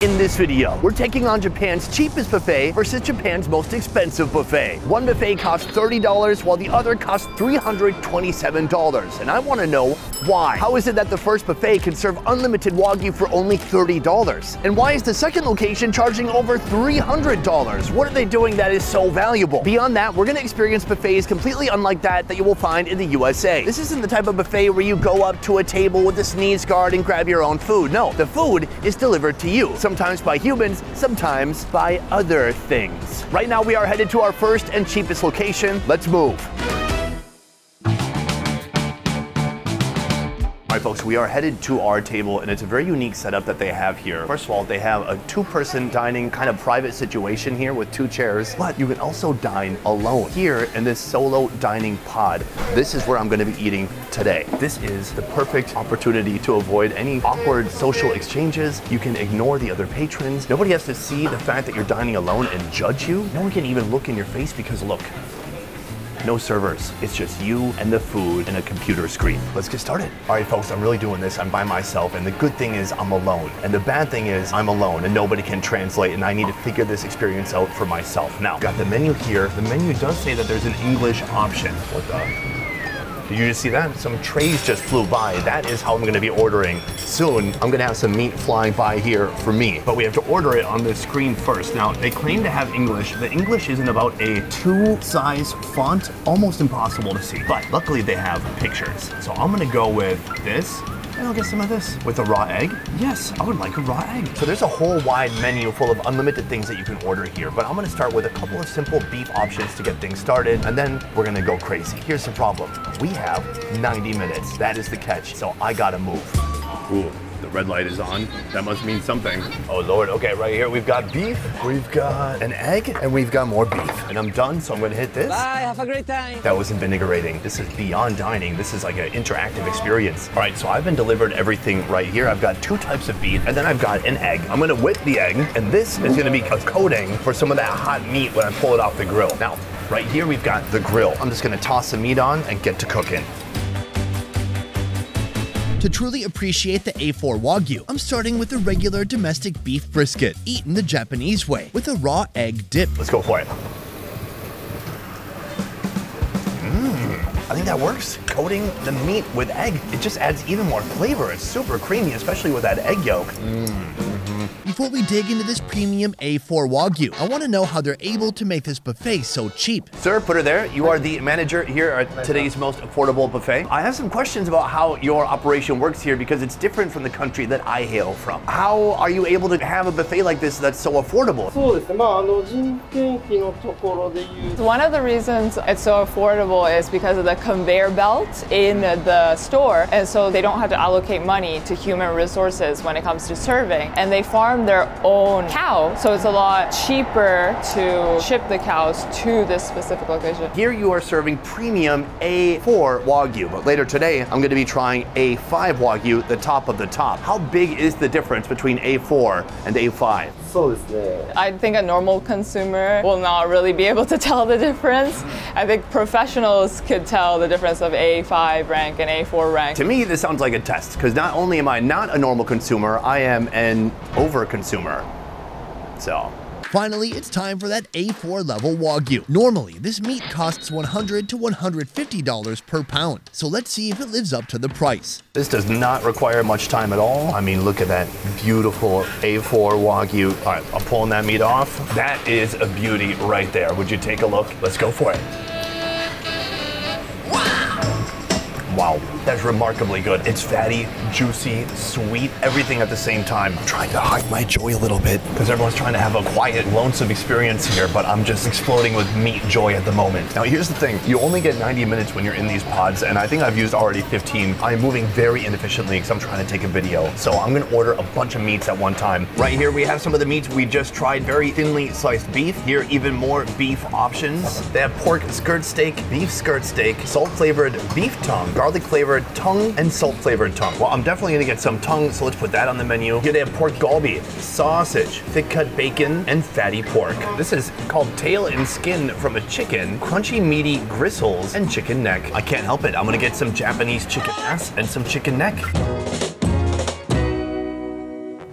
In this video, we're taking on Japan's cheapest buffet versus Japan's most expensive buffet. One buffet costs $30 while the other costs $327. And I want to know why. How is it that the first buffet can serve unlimited Wagyu for only $30? And why is the second location charging over $300? What are they doing that is so valuable? Beyond that, we're going to experience buffets completely unlike that you will find in the USA. This isn't the type of buffet where you go up to a table with a sneeze guard and grab your own food. No, the food is delivered to you. Sometimes by humans, sometimes by other things. Right now we are headed to our first and cheapest location. Let's move. All right, folks, we are headed to our table, and it's a very unique setup that they have here. First of all, they have a two-person dining kind of private situation here with two chairs, but you can also dine alone. Here in this solo dining pod, this is where I'm going to be eating today. This is the perfect opportunity to avoid any awkward social exchanges. You can ignore the other patrons. Nobody has to see the fact that you're dining alone and judge you. No one can even look in your face because look, no servers. It's just you and the food and a computer screen. Let's get started. All right, folks, I'm really doing this. I'm by myself, and the good thing is I'm alone. And the bad thing is I'm alone and nobody can translate, and I need to figure this experience out for myself. Now, got the menu here. The menu does say that there's an English option. What the? Did you just see that? Some trays just flew by. That is how I'm gonna be ordering. Soon, I'm gonna have some meat flying by here for me, but we have to order it on the screen first. Now, they claim to have English. The English isn't about a 2-size font, almost impossible to see, but luckily they have pictures. So I'm gonna go with this. And I'll get some of this with a raw egg. Yes, I would like a raw egg. So there's a whole wide menu full of unlimited things that you can order here, but I'm gonna start with a couple of simple beef options to get things started, and then we're gonna go crazy. Here's the problem. We have 90 minutes. That is the catch, so I gotta move. Ooh. The red light is on. That must mean something. Oh Lord, okay, right here we've got beef, we've got an egg, and we've got more beef. And I'm done, so I'm gonna hit this. Bye, have a great time. That was invigorating. This is beyond dining. This is like an interactive experience. All right, so I've been delivered everything right here. I've got 2 types of beef, and then I've got an egg. I'm gonna whip the egg, and this is gonna be a coating for some of that hot meat when I pull it off the grill. Now, right here we've got the grill. I'm just gonna toss the meat on and get to cooking. To truly appreciate the A4 Wagyu, I'm starting with a regular domestic beef brisket, eaten the Japanese way, with a raw egg dip. Let's go for it. I think that works. Coating the meat with egg, it just adds even more flavor. It's super creamy, especially with that egg yolk. Before we dig into this premium A4 Wagyu, I want to know how they're able to make this buffet so cheap. Sir, put her there. You are the manager here at today's most affordable buffet. I have some questions about how your operation works here because it's different from the country that I hail from. How are you able to have a buffet like this that's so affordable? One of the reasons it's so affordable is because of the conveyor belt in the store, and so they don't have to allocate money to human resources when it comes to serving, and they farm their own cow, so it's a lot cheaper to ship the cows to this specific location. Here you are serving premium A4 Wagyu, but later today I'm going to be trying A5 Wagyu, the top of the top. How big is the difference between A4 and A5? I think a normal consumer will not really be able to tell the difference. I think professionals could tell the difference of A5 rank and A4 rank. To me, this sounds like a test, because not only am I not a normal consumer, I am an over-consumer. So. Finally, it's time for that A4 level Wagyu. Normally, this meat costs $100 to $150 per pound, so let's see if it lives up to the price. This does not require much time at all. I mean, look at that beautiful A4 Wagyu. All right, I'm pulling that meat off. That is a beauty right there. Would you take a look? Let's go for it. Wow, that's remarkably good. It's fatty, juicy, sweet, everything at the same time. I'm trying to hide my joy a little bit because everyone's trying to have a quiet, lonesome experience here, but I'm just exploding with meat joy at the moment. Now, here's the thing. You only get 90 minutes when you're in these pods, and I think I've used already 15. I'm moving very inefficiently because I'm trying to take a video. So I'm gonna order a bunch of meats at one time. Right here, we have some of the meats we just tried. Very thinly sliced beef. Here, even more beef options. They have pork skirt steak, beef skirt steak, salt-flavored beef tongue, garlic flavored tongue, and salt flavored tongue. Well, I'm definitely gonna get some tongue, so let's put that on the menu. Here they have pork galbi, sausage, thick cut bacon, and fatty pork. This is called tail and skin from a chicken, crunchy meaty gristles, and chicken neck. I can't help it. I'm gonna get some Japanese chicken ass and some chicken neck.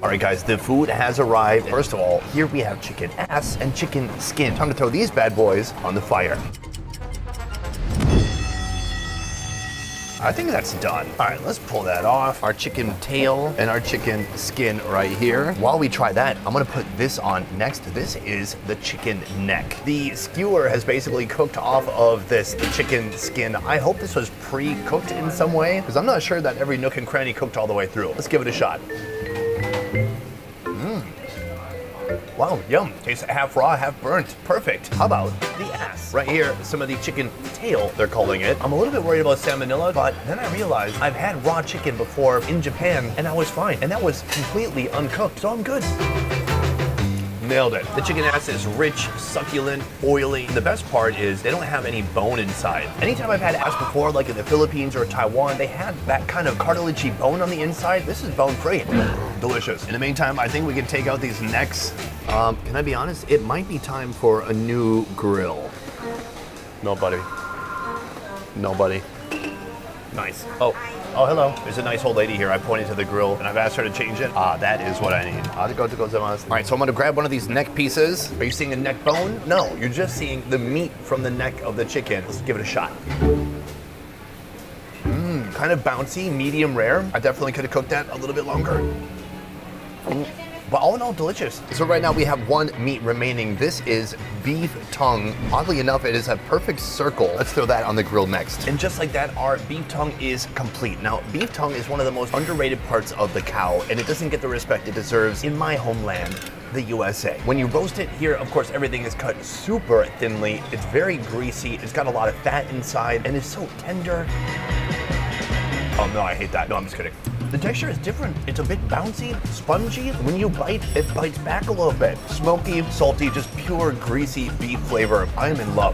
All right, guys, the food has arrived. First of all, here we have chicken ass and chicken skin. Time to throw these bad boys on the fire. I think that's done. All right, let's pull that off. Our chicken tail and our chicken skin right here. While we try that, I'm gonna put this on next. This is the chicken neck. The skewer has basically cooked off of the chicken skin. I hope this was pre-cooked in some way, because I'm not sure that every nook and cranny cooked all the way through. Let's give it a shot. Wow, yum. Tastes half raw, half burnt. Perfect. How about the ass? Right here, some of the chicken tail, they're calling it. I'm a little bit worried about salmonella, but then I realized I've had raw chicken before in Japan, and I was fine. And that was completely uncooked, so I'm good. Nailed it. The chicken ass is rich, succulent, oily. The best part is they don't have any bone inside. Anytime I've had ass before, like in the Philippines or Taiwan, they had that kind of cartilagey bone on the inside. This is bone-free. Delicious. In the meantime, I think we can take out these necks. Can I be honest? It might be time for a new grill. No, buddy. No, buddy. Nice. Oh, hello. There's a nice old lady here. I pointed to the grill and I've asked her to change it. That is what I need. All right, so I'm gonna grab one of these neck pieces. Are you seeing a neck bone? No, you're just seeing the meat from the neck of the chicken. Let's give it a shot. Kind of bouncy, medium rare. I definitely could have cooked that a little bit longer. But all in all, delicious. So right now we have one meat remaining. This is beef tongue. Oddly enough, it is a perfect circle. Let's throw that on the grill next. And just like that, our beef tongue is complete. Now, beef tongue is one of the most underrated parts of the cow, and it doesn't get the respect it deserves in my homeland, the USA. When you roast it here, of course, everything is cut super thinly. It's very greasy. It's got a lot of fat inside, and it's so tender. Oh no, I hate that. No, I'm just kidding. The texture is different. It's a bit bouncy, spongy. When you bite, it bites back a little bit. Smoky, salty, just pure greasy beef flavor. I am in love.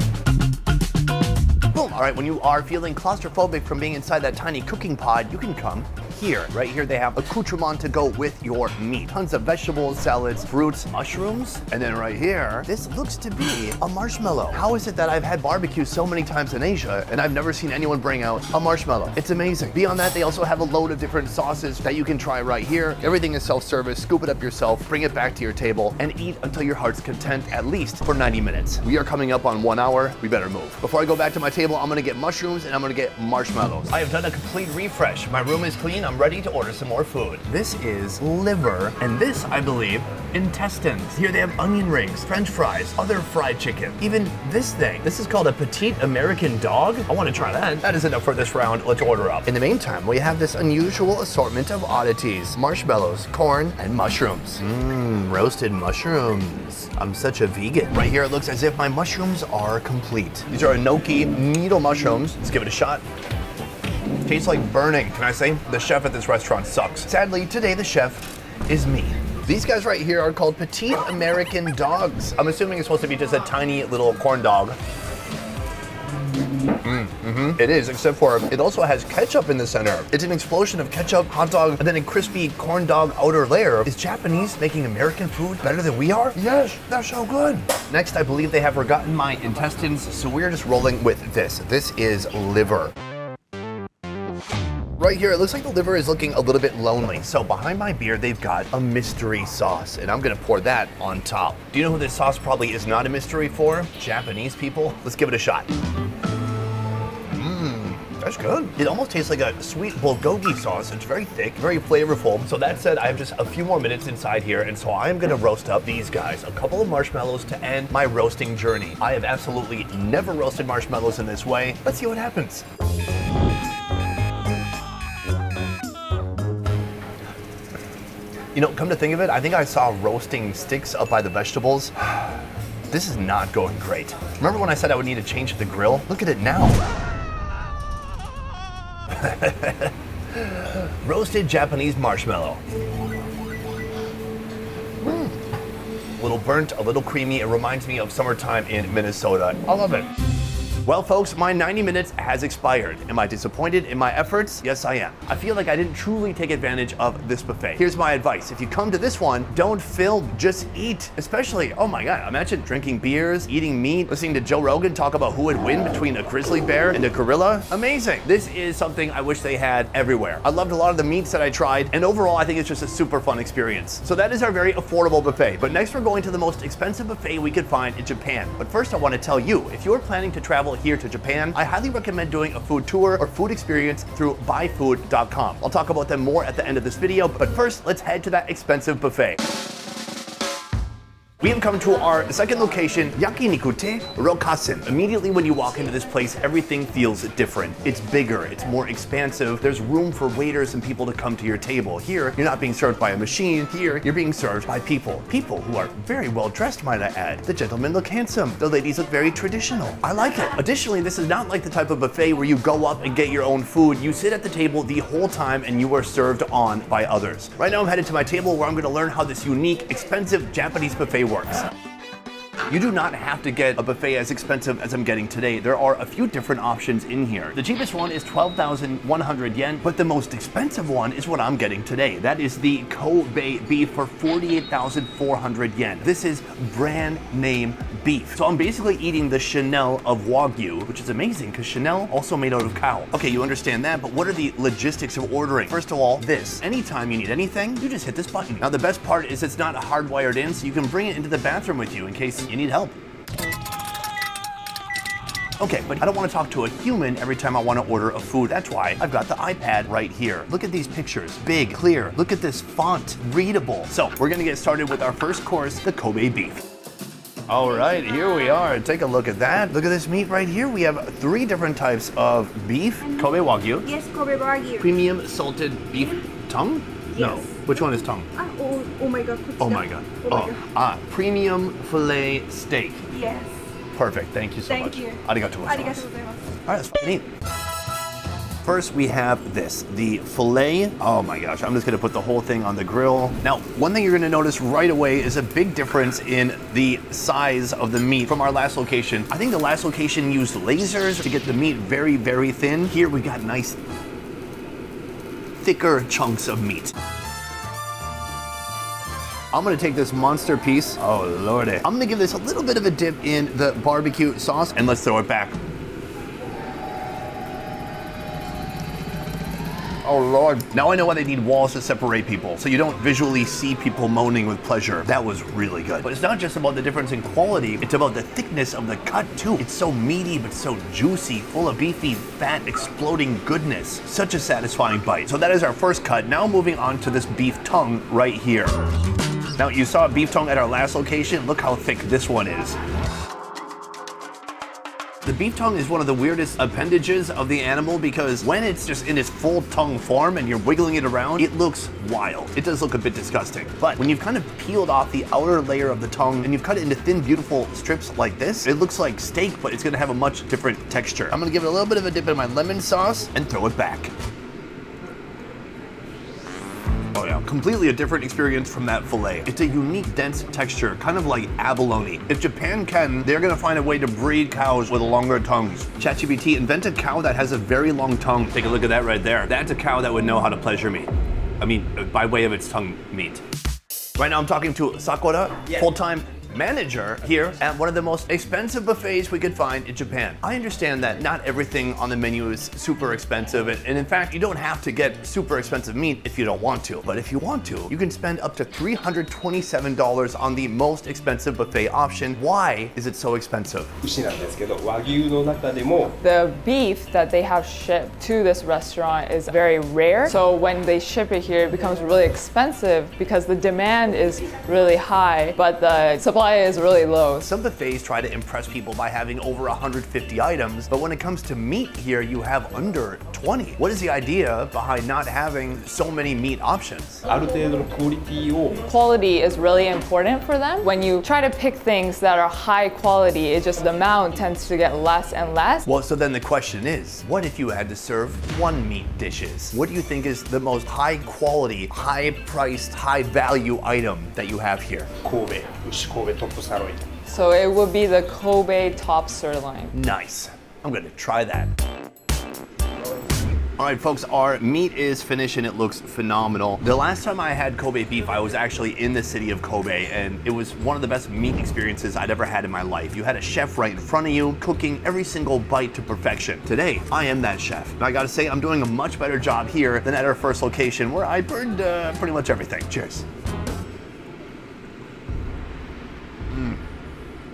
Boom. All right, when you are feeling claustrophobic from being inside that tiny cooking pod, you can come here. Right here, they have accoutrement to go with your meat. Tons of vegetables, salads, fruits, mushrooms. And then right here, this looks to be a marshmallow. How is it that I've had barbecue so many times in Asia and I've never seen anyone bring out a marshmallow? It's amazing. Beyond that, they also have a load of different sauces that you can try right here. Everything is self-service. Scoop it up yourself, bring it back to your table, and eat until your heart's content, at least for 90 minutes. We are coming up on 1 hour. We better move. Before I go back to my table, I'm gonna get mushrooms and I'm gonna get marshmallows. I have done a complete refresh. My room is clean. I'm ready to order some more food. This is liver, and this, I believe, intestines. Here they have onion rings, French fries, other fried chicken, even this thing. This is called a petite American dog. I want to try that. That is enough for this round. Let's order up. In the meantime, we have this unusual assortment of oddities: marshmallows, corn, and mushrooms. Roasted mushrooms. I'm such a vegan. Right here, it looks as if my mushrooms are complete. These are enoki needle mushrooms. Let's give it a shot. Tastes like burning. Can I say? The chef at this restaurant sucks. Sadly, today the chef is me. These guys right here are called petite American dogs. I'm assuming it's supposed to be just a tiny little corn dog. It is, except for it also has ketchup in the center. It's an explosion of ketchup, hot dog, and then a crispy corn dog outer layer. Is Japanese making American food better than we are? Yes, they're so good. Next, I believe they have forgotten my intestines, so we're just rolling with this. This is liver. Right here, it looks like the liver is looking a little bit lonely. So behind my beer, they've got a mystery sauce, and I'm gonna pour that on top. Do you know who this sauce probably is not a mystery for? Japanese people. Let's give it a shot. That's good. It almost tastes like a sweet bulgogi sauce. It's very thick, very flavorful. So that said, I have just a few more minutes inside here, and so I'm gonna roast up these guys. A couple of marshmallows to end my roasting journey. I have absolutely never roasted marshmallows in this way. Let's see what happens. You know, come to think of it, I think I saw roasting sticks up by the vegetables. This is not going great. Remember when I said I would need to change the grill? Look at it now. Roasted Japanese marshmallow. A little burnt, a little creamy. It reminds me of summertime in Minnesota. I love it. Well, folks, my 90 minutes has expired. Am I disappointed in my efforts? Yes, I am. I feel like I didn't truly take advantage of this buffet. Here's my advice. If you come to this one, don't film, just eat. Especially, oh my God, imagine drinking beers, eating meat, listening to Joe Rogan talk about who would win between a grizzly bear and a gorilla. Amazing. This is something I wish they had everywhere. I loved a lot of the meats that I tried, and overall, I think it's just a super fun experience. So that is our very affordable buffet. But next we're going to the most expensive buffet we could find in Japan. But first I want to tell you, if you're planning to travel here to Japan, I highly recommend doing a food tour or food experience through byfood.com. I'll talk about them more at the end of this video, but first let's head to that expensive buffet. We have come to our second location, YAKINIKU te Rokasen. Immediately when you walk into this place, everything feels different. It's bigger, it's more expansive. There's room for waiters and people to come to your table. Here, you're not being served by a machine. Here, you're being served by people. People who are very well dressed, might I add. The gentlemen look handsome. The ladies look very traditional. I like it. Additionally, this is not like the type of buffet where you go up and get your own food. You sit at the table the whole time and you are served on by others. Right now I'm headed to my table where I'm gonna learn how this unique, expensive Japanese buffet works. You do not have to get a buffet as expensive as I'm getting today. There are a few different options in here. The cheapest one is 12,100 yen, but the most expensive one is what I'm getting today. That is the Kobe beef for 48,400 yen. This is brand name beef. So I'm basically eating the Chanel of Wagyu, which is amazing because Chanel also made out of cow. Okay, you understand that, but what are the logistics of ordering? First of all, this. Anytime you need anything, you just hit this button. Now the best part is it's not hardwired in, so you can bring it into the bathroom with you in case you need help. Okay, but I don't want to talk to a human every time I want to order a food. That's why I've got the iPad right here. Look at these pictures, big, clear. Look at this font, readable. So we're gonna get started with our first course, the Kobe beef. All right, here we are. Take a look at that. Look at this meat right here. We have 3 different types of beef. Kobe Wagyu. Yes, Kobe Wagyu. Premium salted beef tongue? Yes. No. Which one is tongue? Oh my God. Oh my God. Premium fillet steak. Yes. Perfect. Thank you so much. Thank you. Arigatou gozaimasu. Arigatou gozaimasu. All right, let's fucking eat. First, we have this, the fillet. Oh my gosh, I'm just gonna put the whole thing on the grill. Now, one thing you're gonna notice right away is a big difference in the size of the meat from our last location. I think the last location used lasers to get the meat very, very thin. Here we got nice, thicker chunks of meat. I'm gonna take this monster piece. Oh lordy. I'm gonna give this a little bit of a dip in the barbecue sauce and let's throw it back. Oh Lord. Now I know why they need walls to separate people, so you don't visually see people moaning with pleasure. That was really good. But it's not just about the difference in quality, it's about the thickness of the cut too. It's so meaty, but so juicy, full of beefy, fat, exploding goodness. Such a satisfying bite. So that is our first cut. Now moving on to this beef tongue right here. Now you saw a beef tongue at our last location. Look how thick this one is. The beef tongue is one of the weirdest appendages of the animal because when it's just in its full tongue form and you're wiggling it around, it looks wild. It does look a bit disgusting. But when you've kind of peeled off the outer layer of the tongue and you've cut it into thin, beautiful strips like this, it looks like steak, but it's gonna have a much different texture. I'm gonna give it a little bit of a dip in my lemon sauce and throw it back. Oh yeah, completely a different experience from that fillet. It's a unique, dense texture, kind of like abalone. If Japan can, they're gonna find a way to breed cows with longer tongues. ChatGPT, invent a cow that has a very long tongue. Take a look at that right there. That's a cow that would know how to pleasure me. I mean, by way of its tongue meat. Right now I'm talking to Sakura, full-time manager here at one of the most expensive buffets we could find in Japan. I understand that not everything on the menu is super expensive, and in fact, you don't have to get super expensive meat if you don't want to. But if you want to, you can spend up to $327 on the most expensive buffet option. Why is it so expensive? The beef that they have shipped to this restaurant is very rare. So when they ship it here, it becomes really expensive because the demand is really high, but the supply is really low. Some buffets try to impress people by having over 150 items, but when it comes to meat here, you have under 20. What is the idea behind not having so many meat options? Quality is really important for them. When you try to pick things that are high quality, it just, the amount tends to get less and less. Well, so then the question is, what if you had to serve 1 meat dishes? What do you think is the most high quality, high priced, high value item that you have here? So it would be the Kobe top sirloin. Nice. I'm gonna try that. All right, folks, our meat is finished and it looks phenomenal. The last time I had Kobe beef, I was actually in the city of Kobe, and it was one of the best meat experiences I'd ever had in my life. You had a chef right in front of you, cooking every single bite to perfection. Today, I am that chef. And I gotta say, I'm doing a much better job here than at our first location, where I burned pretty much everything. Cheers.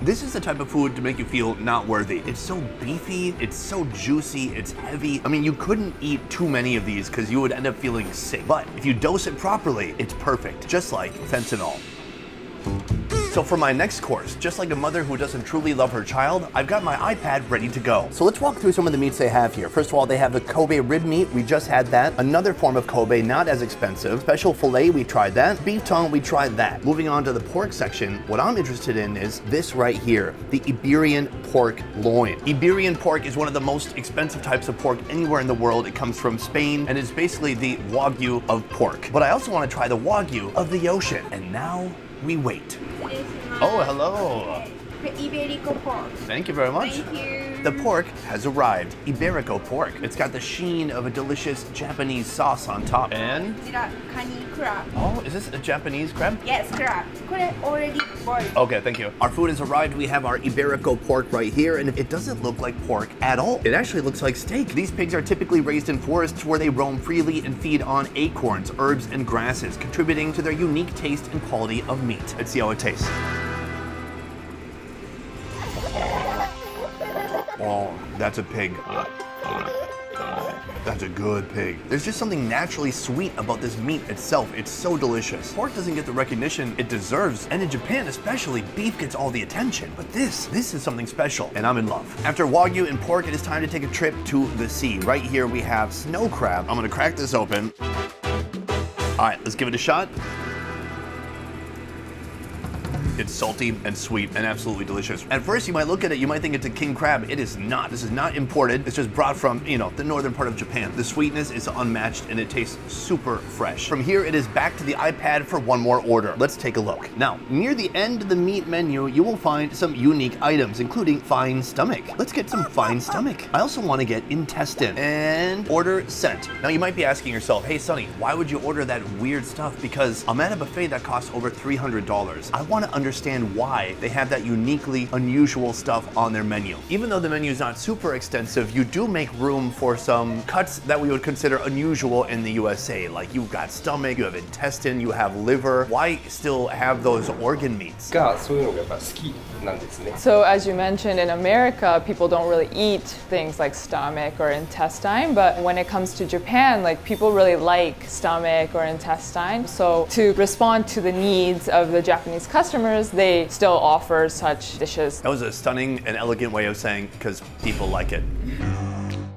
This is the type of food to make you feel not worthy. It's so beefy, it's so juicy, it's heavy. I mean, you couldn't eat too many of these because you would end up feeling sick. But if you dose it properly, it's perfect, just like fentanyl. So for my next course, just like a mother who doesn't truly love her child, I've got my iPad ready to go. So let's walk through some of the meats they have here. First of all, they have the Kobe rib meat. We just had that. Another form of Kobe, not as expensive. Special filet, we tried that. Beef tongue, we tried that. Moving on to the pork section, what I'm interested in is this right here, the Iberian pork loin. Iberian pork is one of the most expensive types of pork anywhere in the world. It comes from Spain, and it's basically the Wagyu of pork. But I also want to try the Wagyu of the ocean. And now we wait. Oh, hello. Iberico pork. Thank you very much. Thank you. The pork has arrived. Iberico pork. It's got the sheen of a delicious Japanese sauce on top. And? Crab. Oh, is this a Japanese crab? Yes, crab. Already boiled. Okay, thank you. Our food has arrived. We have our Iberico pork right here, and it doesn't look like pork at all. It actually looks like steak. These pigs are typically raised in forests where they roam freely and feed on acorns, herbs, and grasses, contributing to their unique taste and quality of meat. Let's see how it tastes. Oh, that's a pig. That's a good pig. There's just something naturally sweet about this meat itself. It's so delicious. Pork doesn't get the recognition it deserves, and in Japan especially, beef gets all the attention. But this is something special, and I'm in love. After Wagyu and pork, it is time to take a trip to the sea. Right here we have snow crab. I'm gonna crack this open. All right, let's give it a shot. It's salty and sweet and absolutely delicious. At first, you might look at it, you might think it's a king crab. It is not. This is not imported. It's just brought from, you know, the northern part of Japan. The sweetness is unmatched and it tastes super fresh. From here, it is back to the iPad for one more order. Let's take a look. Now, near the end of the meat menu, you will find some unique items, including fine stomach. Let's get some fine stomach. I also want to get intestine and order sent. Now, you might be asking yourself, hey, Sonny, why would you order that weird stuff? Because I'm at a buffet that costs over $300. I want to understand why they have that uniquely unusual stuff on their menu. Even though the menu is not super extensive, you do make room for some cuts that we would consider unusual in the USA. Like you've got stomach, you have intestine, you have liver. Why still have those organ meats? So as you mentioned, in America, people don't really eat things like stomach or intestine, but when it comes to Japan, like people really like stomach or intestine. So to respond to the needs of the Japanese customers, they still offer such dishes. That was a stunning and elegant way of saying because people like it.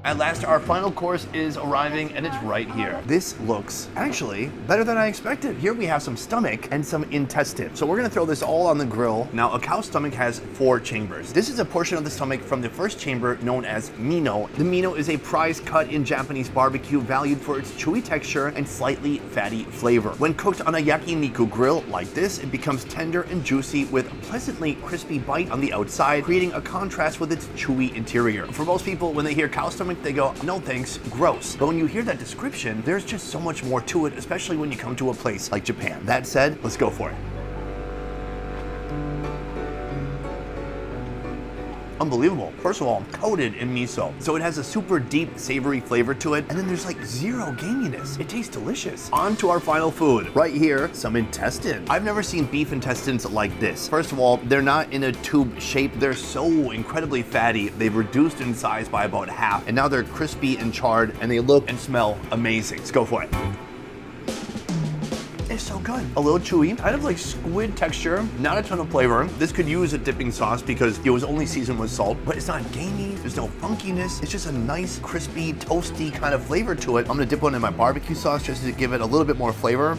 At last, our final course is arriving and it's right here. This looks actually better than I expected. Here we have some stomach and some intestine. So we're gonna throw this all on the grill. Now, a cow's stomach has 4 chambers. This is a portion of the stomach from the first chamber known as mino. The mino is a prized cut in Japanese barbecue valued for its chewy texture and slightly fatty flavor. When cooked on a yakiniku grill like this, it becomes tender and juicy with a pleasantly crispy bite on the outside, creating a contrast with its chewy interior. For most people, when they hear cow stomach, they go, no thanks, gross. But when you hear that description, there's just so much more to it, especially when you come to a place like Japan. That said, let's go for it. Unbelievable. First of all, coated in miso. So it has a super deep, savory flavor to it, and then there's like 0 gaminess. It tastes delicious. On to our final food. Right here, some intestine. I've never seen beef intestines like this. First of all, they're not in a tube shape. They're so incredibly fatty. They've reduced in size by about half, and now they're crispy and charred, and they look and smell amazing. Let's go for it. It's so good. A little chewy, kind of like squid texture, not a ton of flavor. This could use a dipping sauce because it was only seasoned with salt, but it's not gamey, there's no funkiness. It's just a nice, crispy, toasty kind of flavor to it. I'm gonna dip one in my barbecue sauce just to give it a little bit more flavor.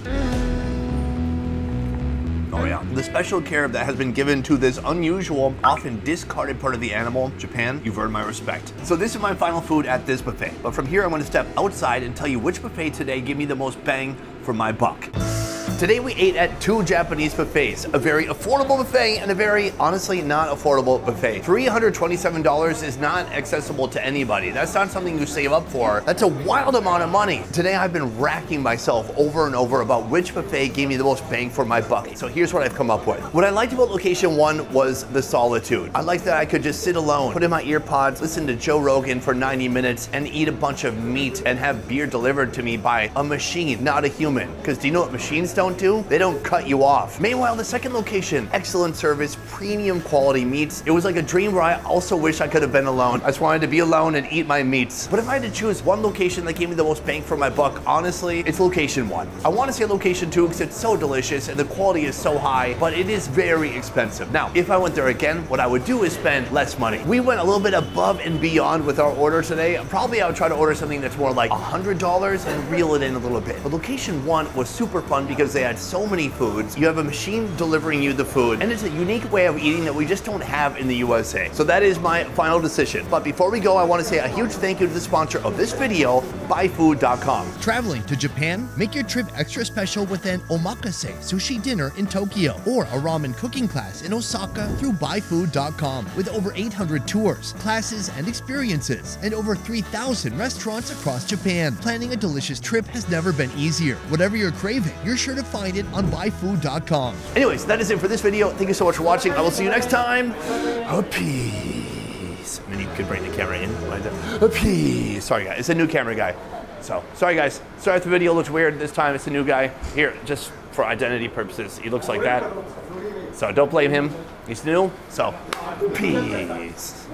Oh yeah, the special care that has been given to this unusual, often discarded part of the animal, Japan, you've earned my respect. So this is my final food at this buffet. But from here, I'm gonna step outside and tell you which buffet today gave me the most bang for my buck. Today we ate at two Japanese buffets, a very affordable buffet and a very, honestly, not affordable buffet. $327 is not accessible to anybody. That's not something you save up for. That's a wild amount of money. Today I've been racking myself over and over about which buffet gave me the most bang for my buck. So here's what I've come up with. What I liked about location 1 was the solitude. I liked that I could just sit alone, put in my ear pods, listen to Joe Rogan for 90 minutes and eat a bunch of meat and have beer delivered to me by a machine, not a human. Because do you know what machines don't do? They don't cut you off. Meanwhile, the second location, excellent service, premium quality meats. It was like a dream where I also wish I could have been alone. I just wanted to be alone and eat my meats. But if I had to choose one location that gave me the most bang for my buck, honestly, it's location 1. I want to say location 2 because it's so delicious and the quality is so high, but it is very expensive. Now, if I went there again, what I would do is spend less money. We went a little bit above and beyond with our order today. Probably I would try to order something that's more like $100 and reel it in a little bit. But location 1 was super fun because they had so many foods. You have a machine delivering you the food, and it's a unique way of eating that we just don't have in the USA. So that is my final decision. But before we go, I want to say a huge thank you to the sponsor of this video, byFood.com. Traveling to Japan? Make your trip extra special with an omakase sushi dinner in Tokyo or a ramen cooking class in Osaka through byFood.com. With over 800 tours, classes, and experiences, and over 3,000 restaurants across Japan. Planning a delicious trip has never been easier. Whatever you're craving, you're sure to find it on byFood.com. Anyways, that is it for this video. Thank you so much for watching. I will see you next time. Peace. I mean, you could bring the camera in like that. Peace. Sorry, guys. It's a new camera guy. So, sorry, guys. Sorry if the video looks weird this time. It's a new guy. Here, just for identity purposes, he looks like that. So, don't blame him. He's new. So, peace.